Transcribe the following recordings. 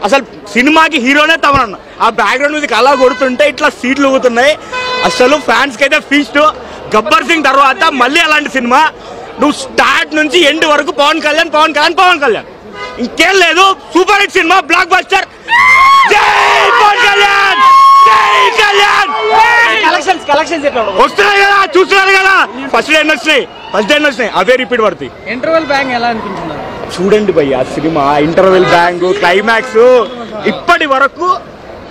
అసలు సినిమాకి హీరోనే తమన్. ఆ బ్యాక్గ్రౌండ్ మ్యూజిక్ అలా కొడుతుంటే ఇట్లా సీట్లు ఊగుతున్నాయి. అసలు ఫ్యాన్స్ కి అయితే ఫీస్ట్. గబ్బర్ సింగ్ తర్వాత మళ్ళీ అలాంటి సినిమా. నువ్వు స్టార్ట్ నుంచి ఎండ్ వరకు పవన్ కళ్యాణ్ ఇంకేం లేదు. Super hit cinema, block buster. జై పవన్ కళ్యాణ్, జై కళ్యాణ్. వస్తున్నాయి కదా, చూస్తున్నారు కదా. ఫస్ట్ డే వచ్చినాయి అవే రిపీట్ పడుతుంది. ఇంటర్వెల్ బ్యాంగ్ ఎలా అనిపించింది? చూడండి భయ్య సినిమా, ఇంటర్వెల్ బ్యాంగ్, క్లైమాక్స్. ఇప్పటి వరకు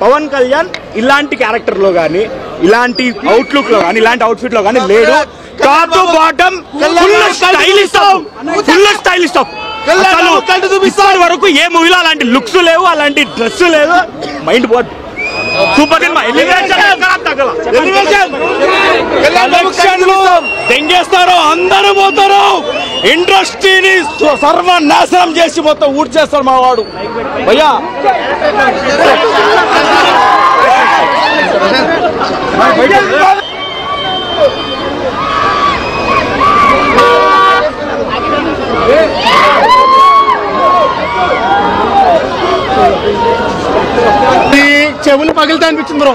పవన్ కళ్యాణ్ ఇలాంటి క్యారెక్టర్ లో గానీ, ఇలాంటి అవుట్లుక్ లో గానీ, ఇలాంటి అవుట్ఫిట్ లో గానీ లేడు. Top to bottom full stylist ఇప్పటి వరకు ఏ మూవీలో అలాంటి లుక్స్ లేవు, అలాంటి డ్రెస్ లేదు. మైండ్ పోట్. Super cinema. దెంగేస్తారు, అందరూ పోతారు. ఇండస్ట్రీని సర్వనాశనం చేసి మొత్తం ఊడ్ చేస్తాడు మా వాడు భయ్యా. చెవులు పగిలితే అనిపించింది బ్రో.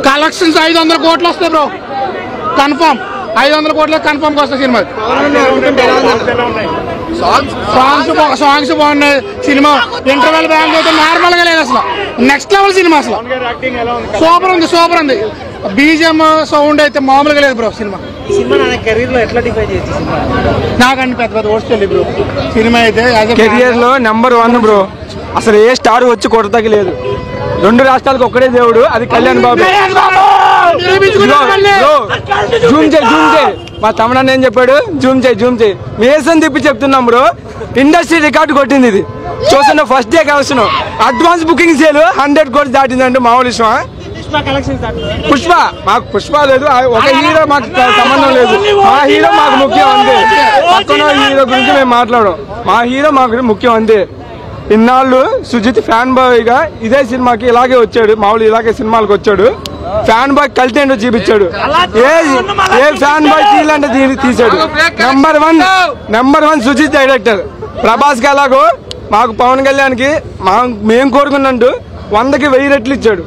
కలెక్షన్స్ 500 కోట్లు వస్తాయి బ్రో, కన్ఫర్మ్. 500 కోట్ల కన్ఫర్మ్ గా వస్తాయి సినిమా. సాంగ్స్ బాగున్నాయి. సినిమా ఇంటర్వెల్ బ్యాంక్ అయితే నార్మల్ గా లేదు, అసలు నెక్స్ట్ లెవెల్ సినిమా. అసలు సూపర్ ఉంది. బీజిఎం సౌండ్ అయితే మామూలుగా లేదు బ్రో. సినిమా నాకండి పెద్ద ఓట్స్ బ్రో. సినిమా అయితే కెరియర్ లో నెంబర్ 1 బ్రో. అసలు ఏ స్టార్ వచ్చి కొడతాకి లేదు. 2 రాష్ట్రాలకు ఒక్కడే దేవుడు, అది కళ్యాణ్ బాబు. జూమ్ చేయి మా తమ్ముడు ఏం చెప్పాడు, జూమ్ చేయి మేసం తిప్పి చెప్తున్నాం బ్రో. ఇండస్ట్రీ రికార్డు కొట్టింది ఇది. చూసిన first day collection, advance booking sale 100 కోట్లు దాటిందంటే మామూలు విషయమా? పుష్ప లేదు, ఒక హీరో మాకు సంబంధం లేదు. మా హీరో మాకు ముఖ్యం అంతే. పక్కన హీరో గురించి మేము మాట్లాడడం, మా హీరో మాకు ముఖ్యం అంతే. ఇన్నాళ్ళు సుజిత్ ఫ్యాన్ బాయ్ గా ఇదే సినిమాకి ఇలాగే వచ్చాడు, మామూలు ఇలాగే సినిమాలకు వచ్చాడు. ఫ్యాన్ బాయ్ కల్ట్ ఏంటో చూపించాడు. ఏ ఫ్యాన్ బాయ్ తీయాలంటే తీసాడు. Number one Sujeeth director. Prabhas కి ఎలాగో మాకు పవన్ కళ్యాణ్ కి మేము కోరుకున్నట్టు 100కి 1000 రెట్లు ఇచ్చాడు.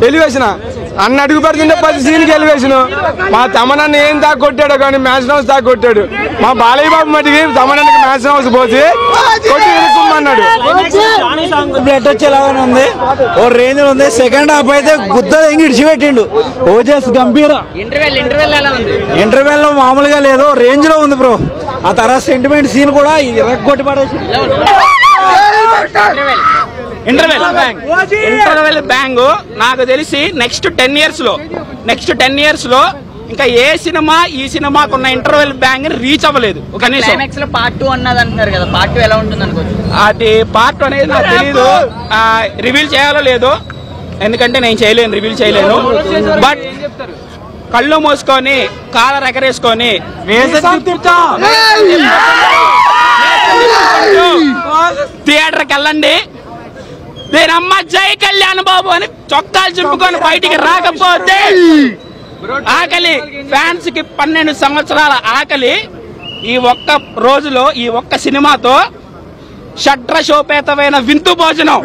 ఎలివేషన్ అన్న అడుగు పెడుతుంటే 10 సీన్కి ఎలివేషన్. మా తమనన్న ఏం దాకా కొట్టాడో కానీ మ్యాచ్ హౌస్ దాకా కొట్టాడు. మా బాలయ్య బాబు మటుకి తమనన్నకి మ్యాచ్ హౌస్ పోసి కొట్టి ఎదుర్కొమ్మన్నాడు. బ్లడ్ వచ్చేలాగానే ఉంది, ఓ రేంజ్ ఉంది. సెకండ్ హాఫ్ అయితే గుద్ద ఇడిచిపెట్టిండు. ఓజస్ గంభీర. ఇంటర్వెల్ లో మామూలుగా లేదు, రేంజ్ లో ఉంది బ్రో. ఆ తర్వాత సెంటిమెంట్ సీన్ కూడా కొట్టి పడేసి. ఇంటర్వెల్ బ్యాంగ్ నాకు తెలిసి నెక్స్ట్ 10 ఇయర్స్ లో ఇంకా ఏ సినిమా ఈ సినిమాకున్న ఇంటర్వెల్ బ్యాంగ్ రీచ్ అవ్వలేదు. కనీసం పార్ట్ 2 అన్నది అంటున్నారు కదా, పార్ట్ 2 ఎలా ఉంటుంది అనుకోవచ్చు? అది పార్ట్ 2 అనేది నాకు తెలీదు, రివీల్ చేయాలో లేదో, ఎందుకంటే నేను రివీల్ చేయలేను. బట్ కళ్ళు మూసుకొని కాలర్ ఎగరేసుకొని థియేటర్కి వెళ్ళండి. దీనమ్మ జై కళ్యాణ్ బాబు అని చొక్కాలు చింపుకొని బయటికి రాకపోతే ఆకలి, ఫ్యాన్స్ కి 12 సంవత్సరాల ఆకలి ఈ ఒక్క రోజులో, ఈ ఒక్క సినిమాతో షడ్రశోపేతమైన విందు భోజనం.